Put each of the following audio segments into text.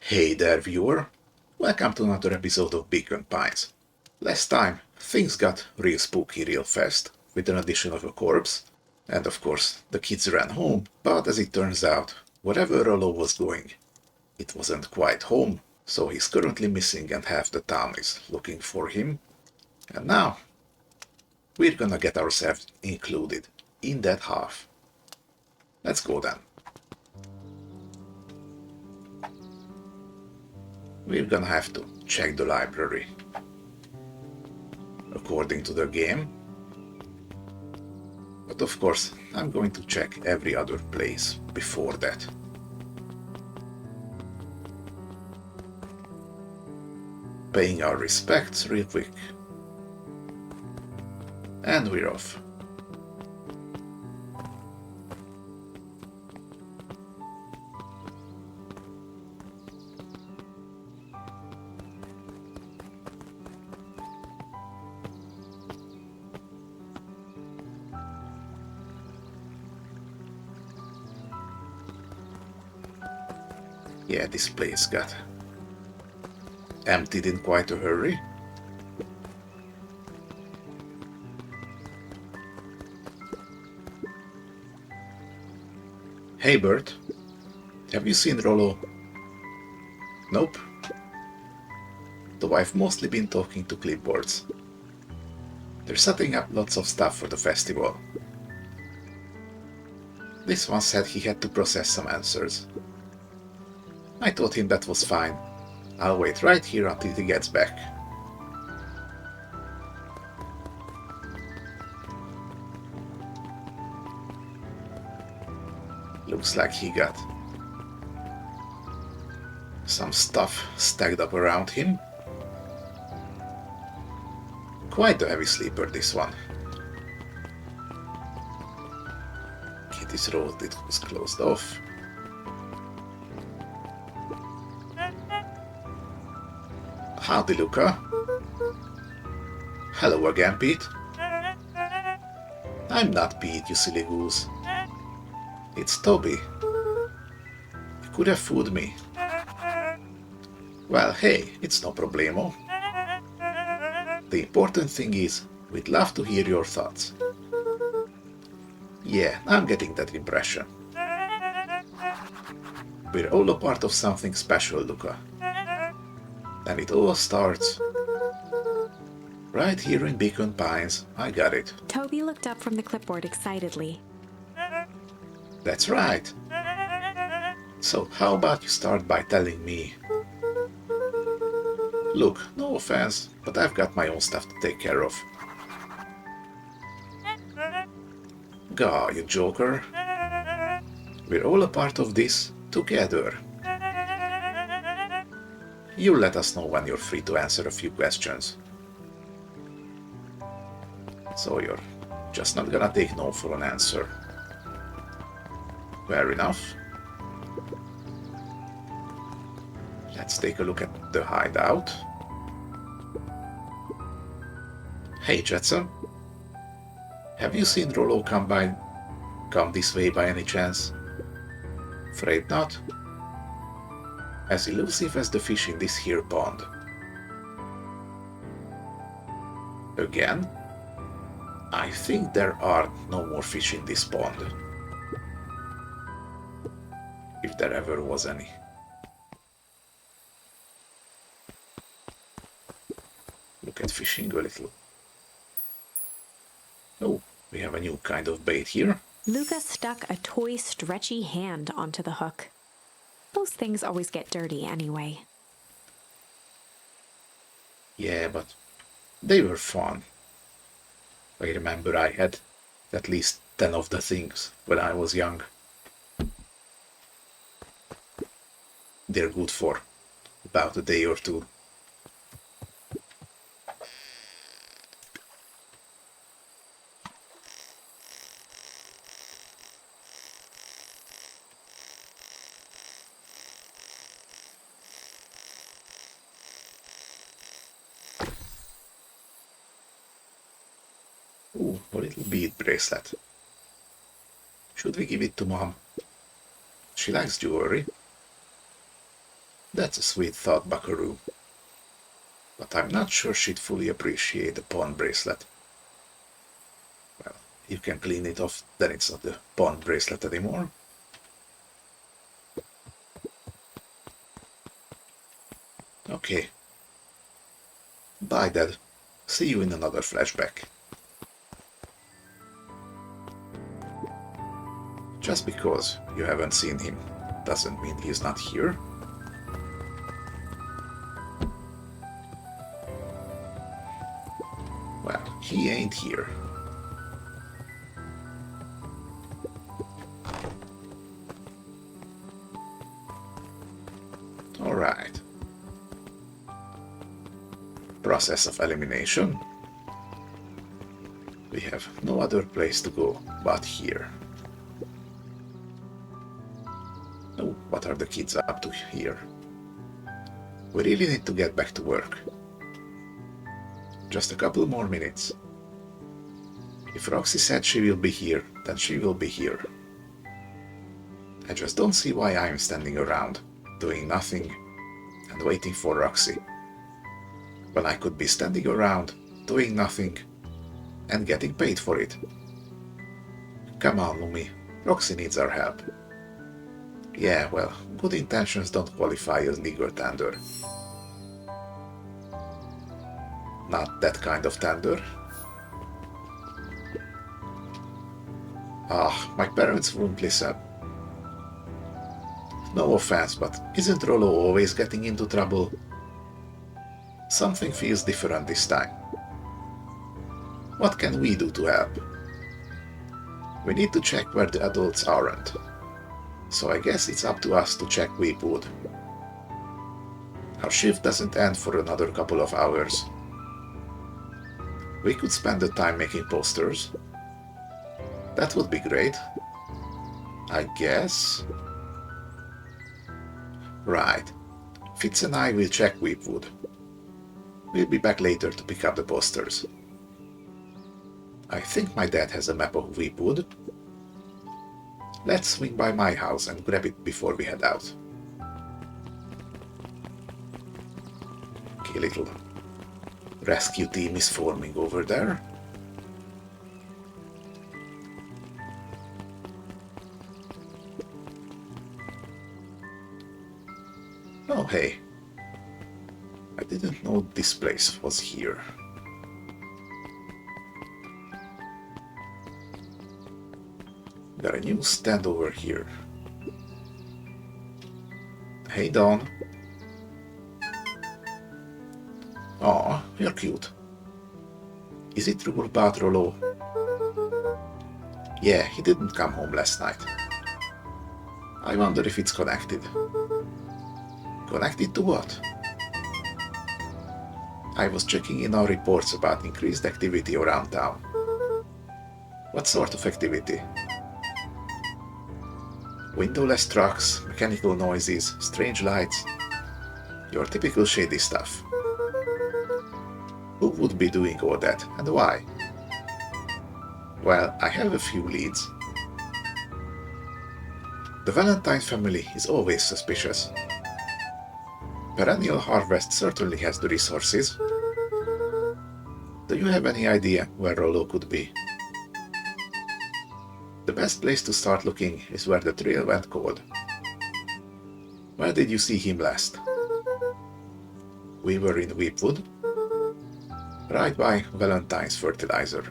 Hey there, viewer. Welcome to another episode of Beacon Pines. Last time, things got real spooky real fast, with an addition of a corpse, and of course, the kids ran home, but as it turns out, wherever Rolo was going, it wasn't quite home, so he's currently missing and half the town is looking for him. And now, we're gonna get ourselves included in that half. Let's go then. We're gonna have to check the library. According to the game. But of course, I'm going to check every other place before that. Paying our respects real quick. And we're off. Yeah, this place got emptied in quite a hurry. Hey Bert, have you seen Rolo? Nope. Though I've mostly been talking to clipboards. They're setting up lots of stuff for the festival. This one said he had to process some answers. I told him that was fine. I'll wait right here until he gets back. Looks like he got some stuff stacked up around him. Quite a heavy sleeper, this one. Kitty's road, it was closed off. Howdy, Luka. Hello again, Pete. I'm not Pete, you silly goose. It's Toby. You could have fooled me. Well, hey, it's no problemo. The important thing is, we'd love to hear your thoughts. Yeah, I'm getting that impression. We're all a part of something special, Luka. And it all starts right here in Beacon Pines. I got it. Toby looked up from the clipboard excitedly. That's right. So how about you start by telling me? Look, no offense, but I've got my own stuff to take care of. Gah, you joker. We're all a part of this together. You let us know when you're free to answer a few questions. So you're just not gonna take no for an answer. Fair enough. Let's take a look at the hideout. Hey Jetson, have you seen Rolo come this way by any chance? Afraid not. As elusive as the fish in this here pond. Again? I think there are no more fish in this pond. If there ever was any. Look at fishing a little. Oh, we have a new kind of bait here. Luka stuck a toy stretchy hand onto the hook. Those things always get dirty anyway. Yeah, but they were fun. I remember I had at least 10 of the things when I was young. They're good for about a day or two. Ooh, a little bead bracelet. Should we give it to Mom? She likes jewelry. That's a sweet thought, Buckaroo. But I'm not sure she'd fully appreciate the pawn bracelet. Well, you can clean it off, then it's not the pawn bracelet anymore. Okay. Bye, Dad. See you in another flashback. Just because you haven't seen him doesn't mean he's not here. Well, he ain't here. Alright. Process of elimination. We have no other place to go but here. Oh, what are the kids up to here? We really need to get back to work. Just a couple more minutes. If Roxy said she will be here, then she will be here. I just don't see why I'm standing around, doing nothing, and waiting for Roxy. When I could be standing around, doing nothing, and getting paid for it. Come on, Lumi. Roxy needs our help. Yeah, well, good intentions don't qualify as legal tender. Not that kind of tender. Ah, my parents won't listen. No offense, but isn't Rolo always getting into trouble? Something feels different this time. What can we do to help? We need to check where the adults aren't. So I guess it's up to us to check Weepwood. Our shift doesn't end for another couple of hours. We could spend the time making posters. That would be great. I guess. Right. Fitz and I will check Weepwood. We'll be back later to pick up the posters. I think my dad has a map of Weepwood. Let's swing by my house and grab it before we head out. Okay, little rescue team is forming over there. Oh, hey. I didn't know this place was here. Got a new stand over here. Hey, Dawn. Aw, you're cute. Is it true about Rolo? Yeah, he didn't come home last night. I wonder if it's connected. Connected to what? I was checking in our reports about increased activity around town. What sort of activity? Windowless trucks, mechanical noises, strange lights. Your typical shady stuff. Who would be doing all that, and why? Well, I have a few leads. The Valentine family is always suspicious. Perennial Harvest certainly has the resources. Do you have any idea where Rolo could be? The best place to start looking is where the trail went cold. Where did you see him last? We were in Weepwood, right by Valentine's fertilizer.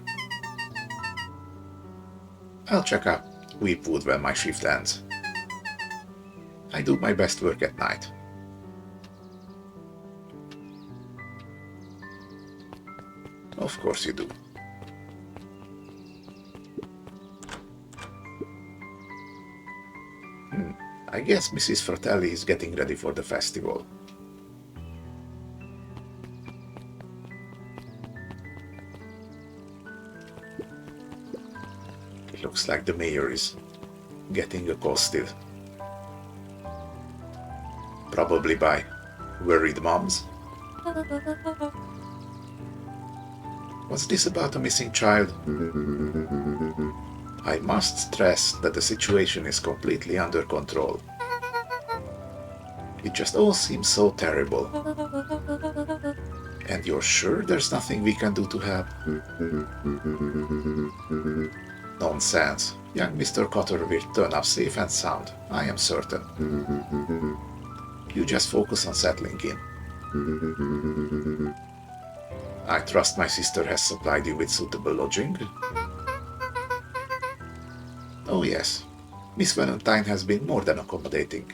I'll check up Weepwood when my shift ends. I do my best work at night. Of course you do. I guess Mrs. Fratelli is getting ready for the festival. It looks like the mayor is getting accosted. Probably by worried moms. What's this about a missing child? I must stress that the situation is completely under control. It just all seems so terrible. And you're sure there's nothing we can do to help? Nonsense. Young Mr. Cotter will turn up safe and sound, I am certain. You just focus on settling in. I trust my sister has supplied you with suitable lodging. Oh yes, Miss Valentine has been more than accommodating.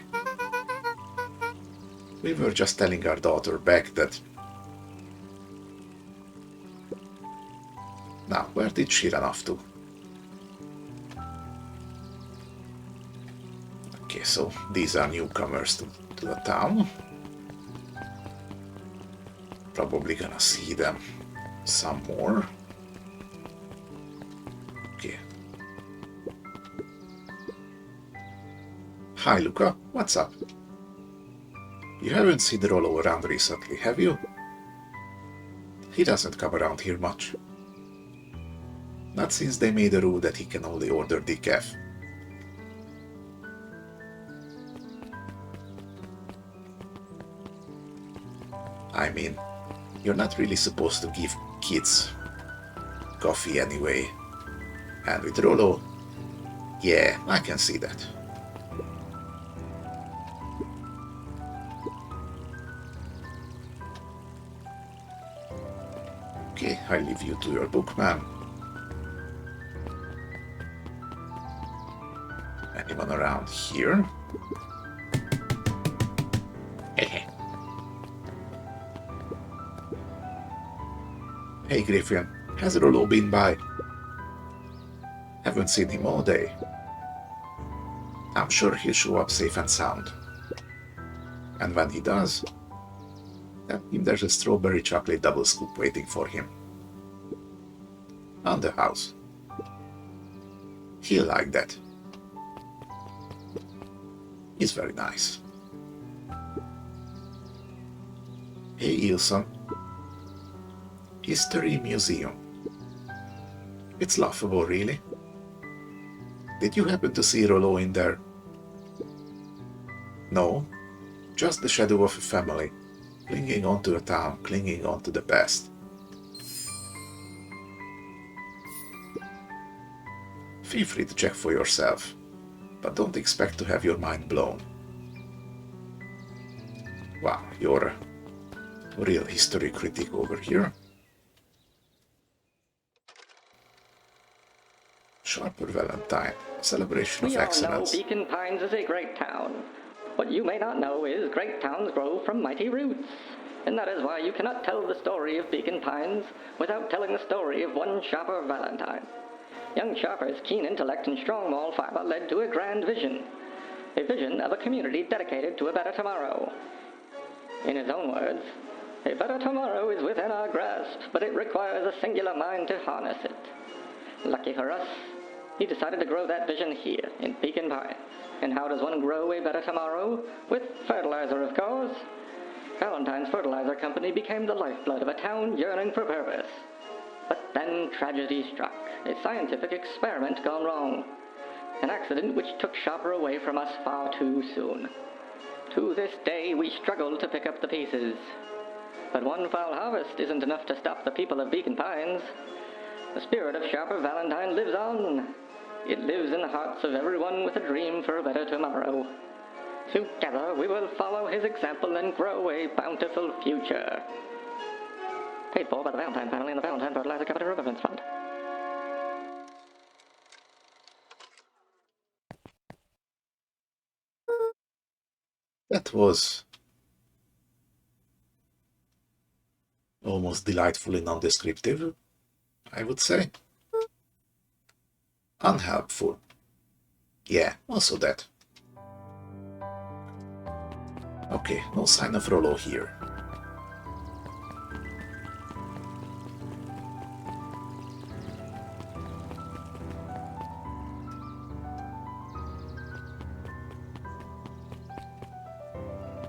We were just telling our daughter back that... Now, where did she run off to? Okay, so these are newcomers to the town. Probably gonna see them some more. Okay. Hi Luka, what's up? You haven't seen Rolo around recently, have you? He doesn't come around here much. Not since they made a rule that he can only order decaf. I mean, you're not really supposed to give kids coffee anyway. And with Rolo, yeah, I can see that. Okay, I leave you to your book, ma'am. Anyone around here? Hey Griffin, has Rolo been by? Haven't seen him all day. I'm sure he'll show up safe and sound. And when he does, tell him there's a strawberry chocolate double scoop waiting for him. On the house. He'll like that. He's very nice. Hey Ilson. History Museum. It's laughable, really. Did you happen to see Rolo in there? No, just the shadow of a family, clinging onto a town, clinging onto the past. Feel free to check for yourself, but don't expect to have your mind blown. Wow, you're a real history critic over here. Sharper Valentine, celebration of excellence. We all know Beacon Pines is a great town. What you may not know is great towns grow from mighty roots. And that is why you cannot tell the story of Beacon Pines without telling the story of one Sharper Valentine. Young Sharper's keen intellect and strong moral fiber led to a grand vision. A vision of a community dedicated to a better tomorrow. In his own words, a better tomorrow is within our grasp, but it requires a singular mind to harness it. Lucky for us, he decided to grow that vision here, in Beacon Pines. And how does one grow a better tomorrow? With fertilizer, of course. Valentine's Fertilizer Company became the lifeblood of a town yearning for purpose. But then tragedy struck, a scientific experiment gone wrong. An accident which took Sharper away from us far too soon. To this day, we struggle to pick up the pieces. But one foul harvest isn't enough to stop the people of Beacon Pines. The spirit of Sharper Valentine lives on. It lives in the hearts of everyone with a dream for a better tomorrow. Together, we will follow his example and grow a bountiful future. Paid for by the Valentine family and the Valentine Fertilizer Company Remembrance Fund. That was almost delightfully non-descriptive, I would say. Unhelpful. Yeah, also that. Okay, no sign of Rolo here.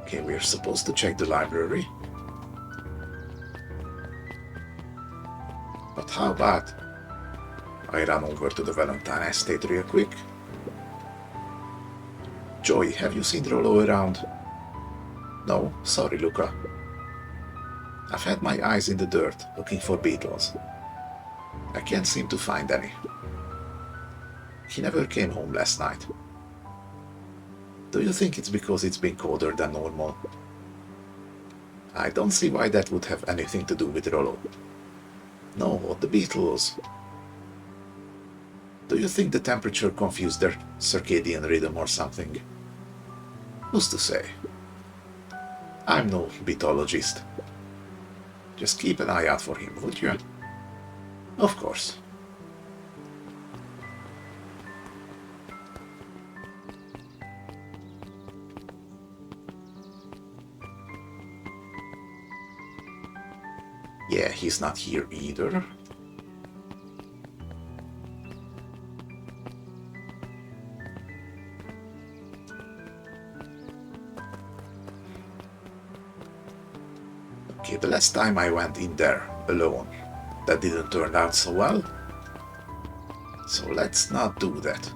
Okay, we're supposed to check the library. But how about I run over to the Valentine estate real quick? Joey, have you seen Rolo around? No, sorry, Luka. I've had my eyes in the dirt looking for beetles. I can't seem to find any. He never came home last night. Do you think it's because it's been colder than normal? I don't see why that would have anything to do with Rolo. No, the beetles. Do you think the temperature confused their circadian rhythm or something? Who's to say? I'm no beetologist. Just keep an eye out for him, would you? Of course. Yeah, he's not here either. Okay, the last time I went in there alone, that didn't turn out so well. So let's not do that.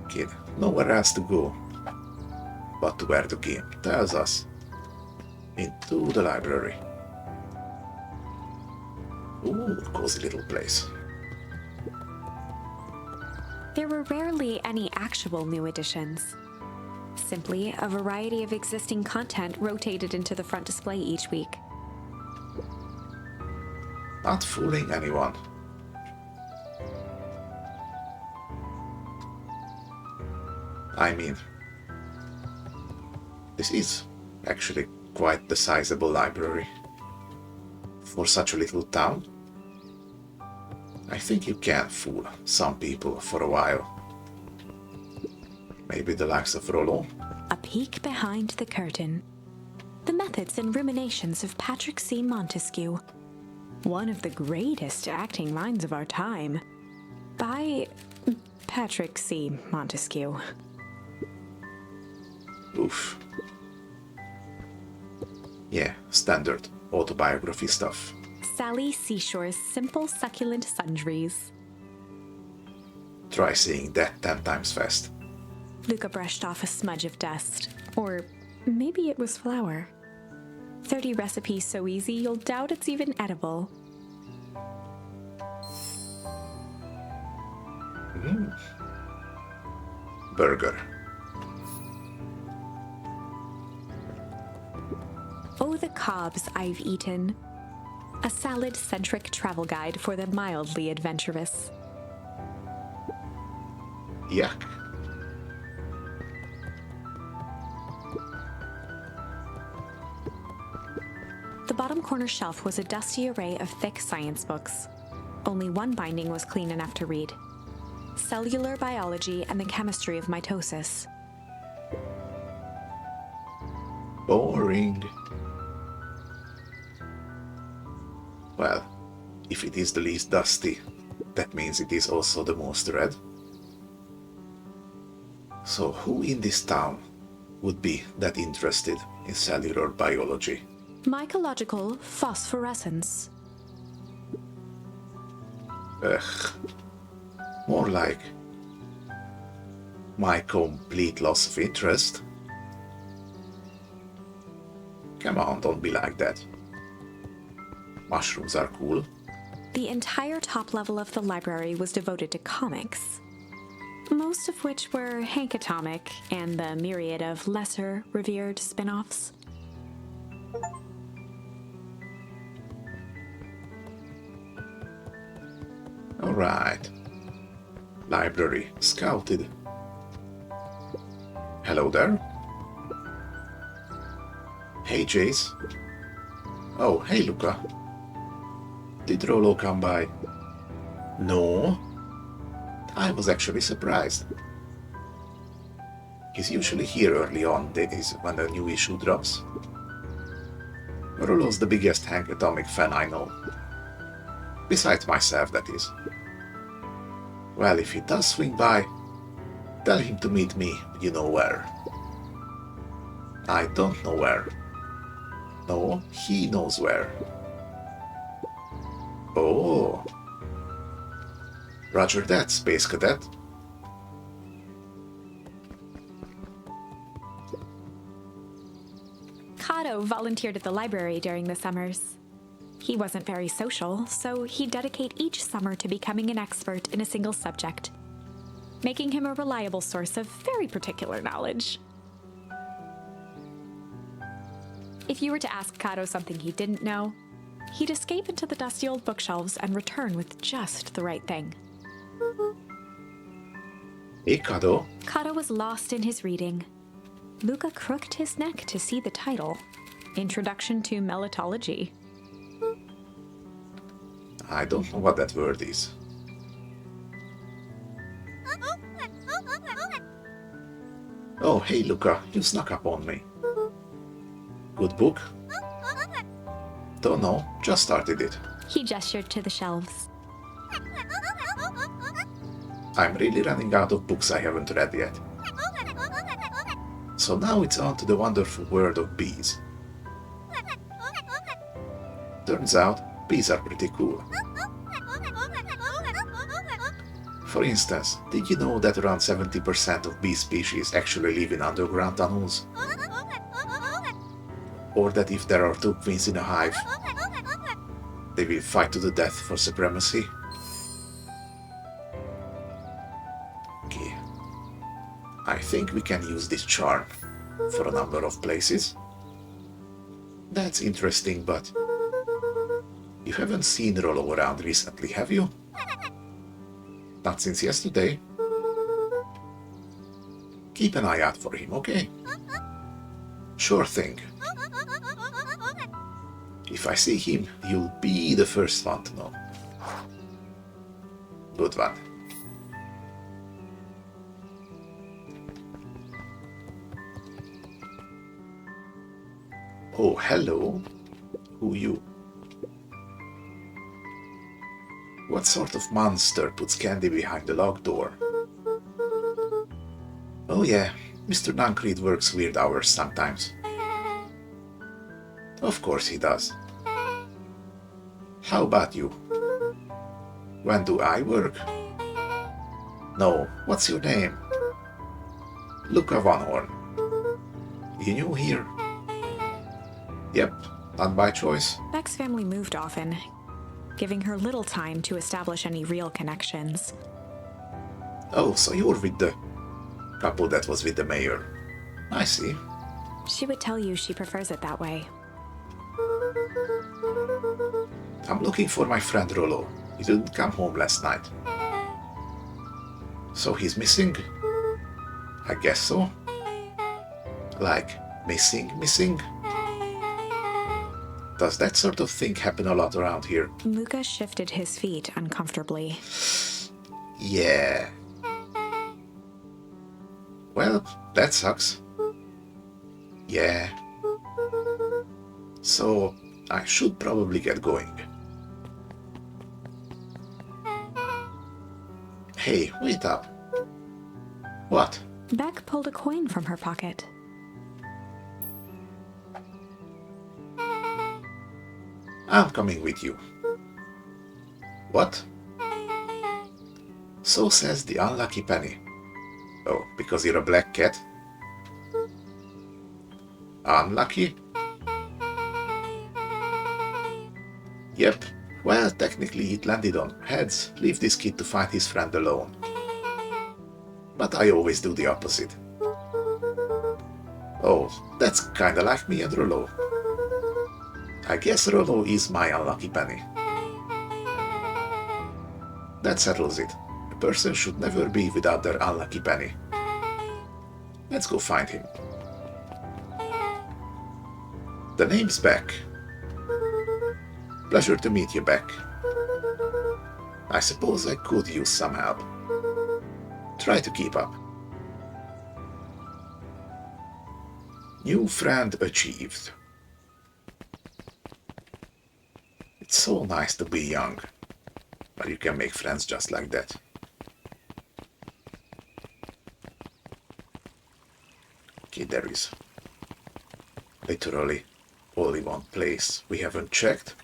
Okay, nowhere else to go but to where the game tells us. Into the library. Ooh, cozy little place. There were rarely any actual new additions. Simply a variety of existing content rotated into the front display each week. Not fooling anyone. I mean, this is actually quite the sizable library for such a little town. I think you can fool some people for a while. Maybe the likes of Rolo. A peek behind the curtain. The methods and ruminations of Patrick C. Montesquieu. One of the greatest acting minds of our time. By Patrick C. Montesquieu. Oof. Yeah, standard autobiography stuff. Sally Seashore's simple succulent sundries. Try saying that 10 times fast. Luka brushed off a smudge of dust. Or maybe it was flour. 30 recipes so easy you'll doubt it's even edible. Burger. Oh, the cobs I've eaten. A salad-centric travel guide for the mildly adventurous. Yuck. The bottom corner shelf was a dusty array of thick science books. Only one binding was clean enough to read. Cellular Biology and the Chemistry of Mitosis. Boring. Well, if it is the least dusty, that means it is also the most read. So who in this town would be that interested in cellular biology? Mycological phosphorescence. Ugh. More like my complete loss of interest. Come on, don't be like that. Mushrooms are cool. The entire top level of the library was devoted to comics, most of which were Hank Atomic and the myriad of lesser revered spin-offs. All right. Library scouted. Hello there. Hey, Jace. Oh, hey, Luka. Did Rolo come by? No. I was actually surprised. He's usually here early on days when a new issue drops. Rolo's the biggest Hank Atomic fan I know. Besides myself, that is. Well, if he does swing by, tell him to meet me, you know where. I don't know where. No, he knows where. Oh. Roger that, Space Cadet. Kato volunteered at the library during the summers. He wasn't very social, so he'd dedicate each summer to becoming an expert in a single subject, making him a reliable source of very particular knowledge. If you were to ask Kato something he didn't know, he'd escape into the dusty old bookshelves and return with just the right thing. Hey, Kado. Kato was lost in his reading. Luka crooked his neck to see the title, Introduction to Melitology. I don't know what that word is. Oh, hey, Luka, you snuck up on me. Good book? Don't know, just started it. He gestured to the shelves. I'm really running out of books I haven't read yet. So now it's on to the wonderful world of bees. Turns out, bees are pretty cool. For instance, did you know that around 70% of bee species actually live in underground tunnels? Or that if there are two queens in a hive, they will fight to the death for supremacy? Okay. I think we can use this charm for a number of places. That's interesting, but you haven't seen Rolo around recently, have you? Not since yesterday. Keep an eye out for him, okay? Sure thing. If I see him, you'll be the first one to know. Good one. Oh, hello. Who you? What sort of monster puts candy behind the locked door? Oh yeah, Mr. Duncreed works weird hours sometimes. Of course he does. How about you? When do I work? No, what's your name? Luka Van Horn. You new here? Yep, not by choice. Beck's family moved often, giving her little time to establish any real connections. Oh, so you're with the couple that was with the mayor. I see. She would tell you she prefers it that way. I'm looking for my friend Rolo. He didn't come home last night. So he's missing? I guess so. Like, missing? Does that sort of thing happen a lot around here? Luka shifted his feet uncomfortably. Yeah. Well, that sucks. Yeah. So, I should probably get going. Hey, wait up. What? Beck pulled a coin from her pocket. I'm coming with you. What? So says the unlucky penny. Oh, because you're a black cat? Unlucky? Yep. Well, technically it landed on heads. Leave this kid to find his friend alone. But I always do the opposite. Oh, that's kinda like me and Rolo. I guess Rolo is my unlucky penny. That settles it. A person should never be without their unlucky penny. Let's go find him. The name's Beck. Pleasure to meet you, Beck. I suppose I could use some help. Try to keep up. New friend achieved. It's so nice to be young, but you can make friends just like that. Okay, there is literally only one place we haven't checked.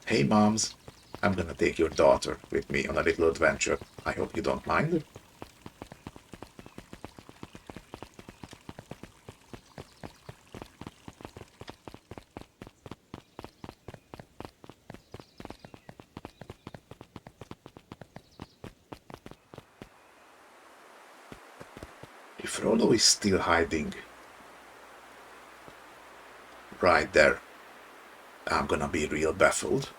Hey moms, I'm gonna take your daughter with me on a little adventure. I hope you don't mind. If Rolo is still hiding right there, I'm gonna be real baffled.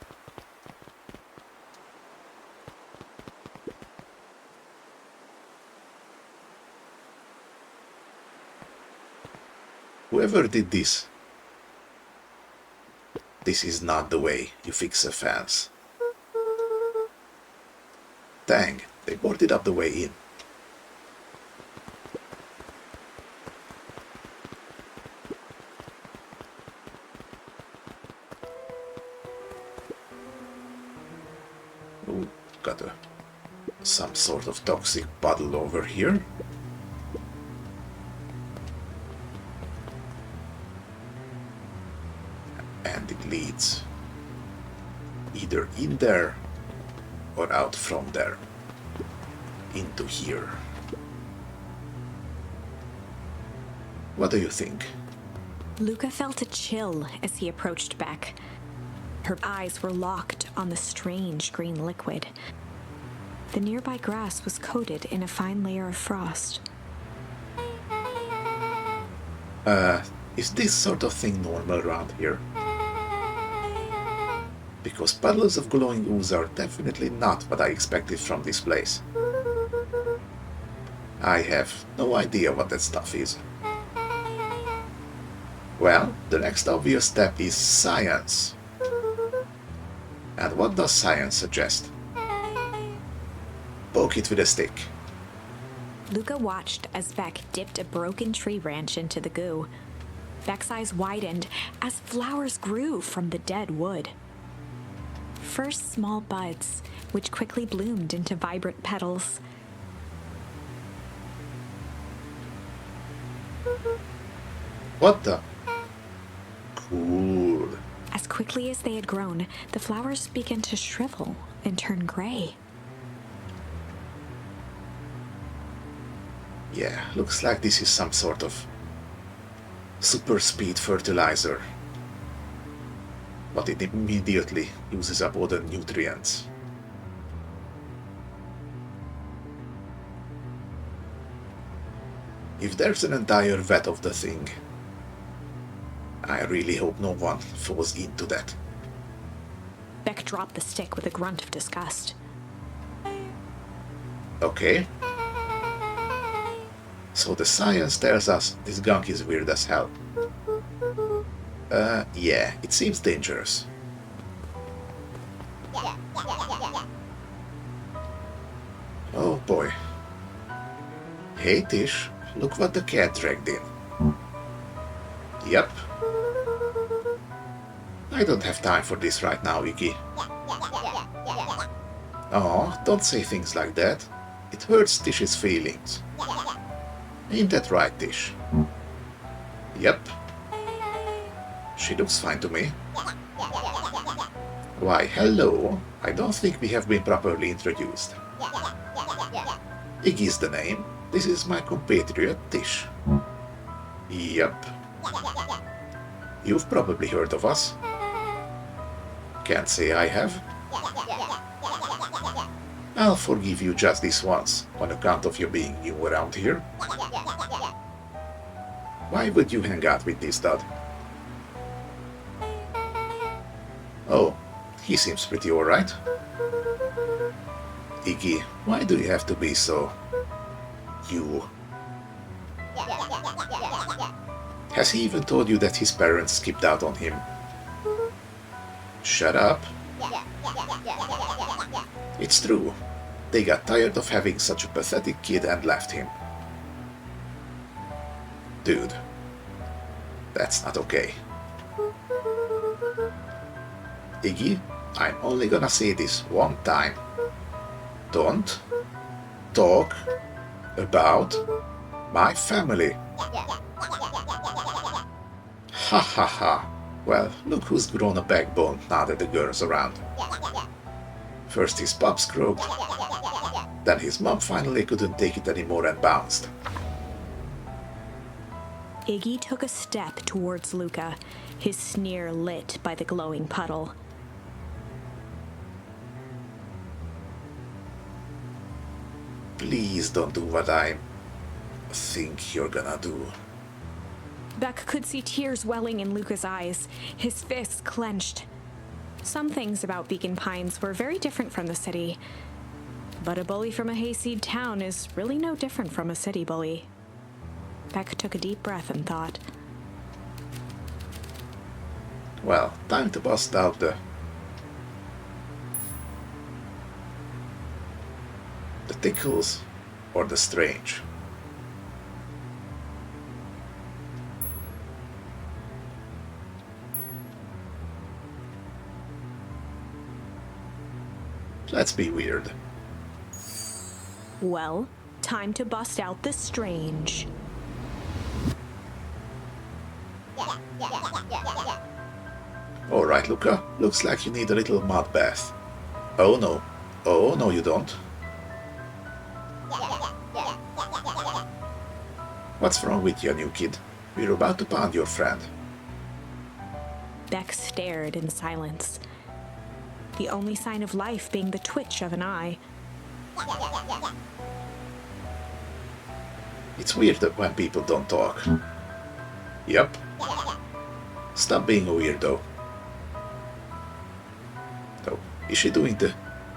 Whoever did this, this is not the way you fix a fence. Dang, they boarded up the way in. Ooh, got some sort of toxic puddle over here. And it leads either in there or out from there into here. What do you think? Luka felt a chill as he approached Beck. Her eyes were locked on the strange green liquid. The nearby grass was coated in a fine layer of frost. Is this sort of thing normal around here? Because puddles of glowing ooze are definitely not what I expected from this place. I have no idea what that stuff is. Well, the next obvious step is science. And what does science suggest? Poke it with a stick. Luka watched as Beck dipped a broken tree branch into the goo. Beck's eyes widened as flowers grew from the dead wood. First small buds, which quickly bloomed into vibrant petals. What the? Cool. As quickly as they had grown, the flowers began to shrivel and turn gray. Yeah, looks like this is some sort of super speed fertilizer. But it immediately uses up all the nutrients. If there's an entire vat of the thing, I really hope no one falls into that. Beck dropped the stick with a grunt of disgust. Okay. So the science tells us this gunk is weird as hell. Yeah, it seems dangerous. Oh boy. Hey Tish, look what the cat dragged in. Yep. I don't have time for this right now, Iggy. Oh, don't say things like that. It hurts Tish's feelings. Ain't that right, Tish? Yep. She looks fine to me. Why, hello. I don't think we have been properly introduced. Iggy's the name. This is my compatriot, Tish. Yep. You've probably heard of us. Can't say I have. I'll forgive you just this once, on account of you being new around here. Why would you hang out with this dud? Oh, he seems pretty alright. Iggy, why do you have to be so... you? Has he even told you that his parents skipped out on him? Shut up. It's true. They got tired of having such a pathetic kid and left him. Dude, that's not okay. Iggy, I'm only gonna say this one time. Don't talk about my family. Ha ha ha. Well, look who's grown a backbone now that the girl's around. First his pops croaked, then his mom finally couldn't take it anymore and bounced. Iggy took a step towards Luka, his sneer lit by the glowing puddle. Please don't do what I'm... think you're gonna do? Beck could see tears welling in Luka's eyes, his fists clenched. Some things about Beacon Pines were very different from the city, but a bully from a hayseed town is really no different from a city bully. Beck took a deep breath and thought, Well, time to bust out the tickles or the strange. Let's be weird. well, time to bust out the strange. Alright, Luka, looks like you need a little mud bath. Oh no. Oh no, you don't. What's wrong with you, new kid? We're about to pound your friend. Beck stared in silence, the only sign of life being the twitch of an eye. It's weird that when people don't talk. Yep. Stop being a weirdo. Oh, is she doing the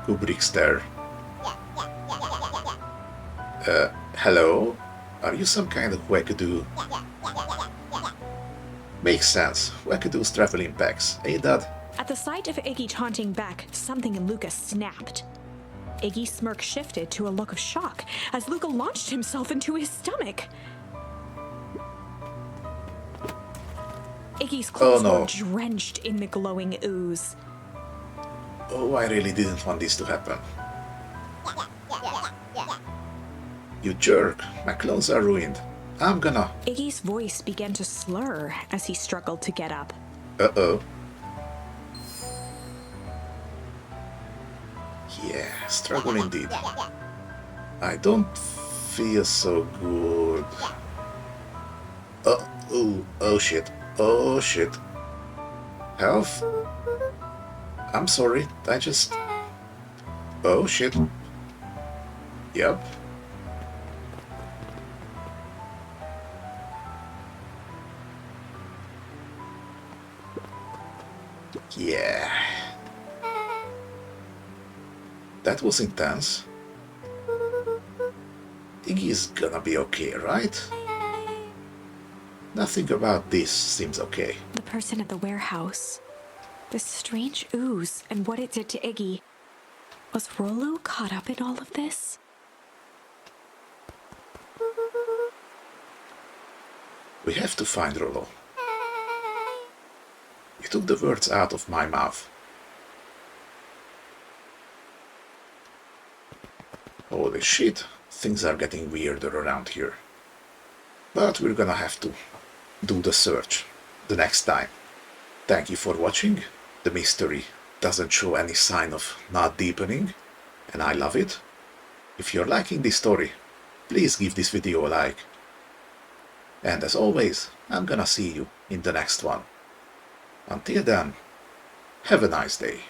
Kubrick stare? Hello? Are you some kind of wackadoo? Makes sense. Wackadoos travel in packs, eh, Dad? At the sight of Iggy taunting Beck, something in Luka snapped. Iggy's smirk shifted to a look of shock as Luka launched himself into his stomach. Iggy's clothes were drenched in the glowing ooze. Oh, I really didn't want this to happen. You jerk, my clothes are ruined. I'm gonna... Iggy's voice began to slur as he struggled to get up. Uh-oh. Yeah, struggle indeed. I don't feel so good. Oh shit. Oh shit. Health? I'm sorry, I just... Oh shit. Yep. Yeah. That was intense. Iggy's gonna be okay, right? Nothing about this seems okay. The person at the warehouse. The strange ooze and what it did to Iggy. Was Rolo caught up in all of this? We have to find Rolo. You took the words out of my mouth. Holy shit, things are getting weirder around here. But we're gonna have to do the search the next time. Thank you for watching. The mystery doesn't show any sign of not deepening, and I love it. If you're liking this story, please give this video a like. And as always, I'm gonna see you in the next one. Until then, have a nice day.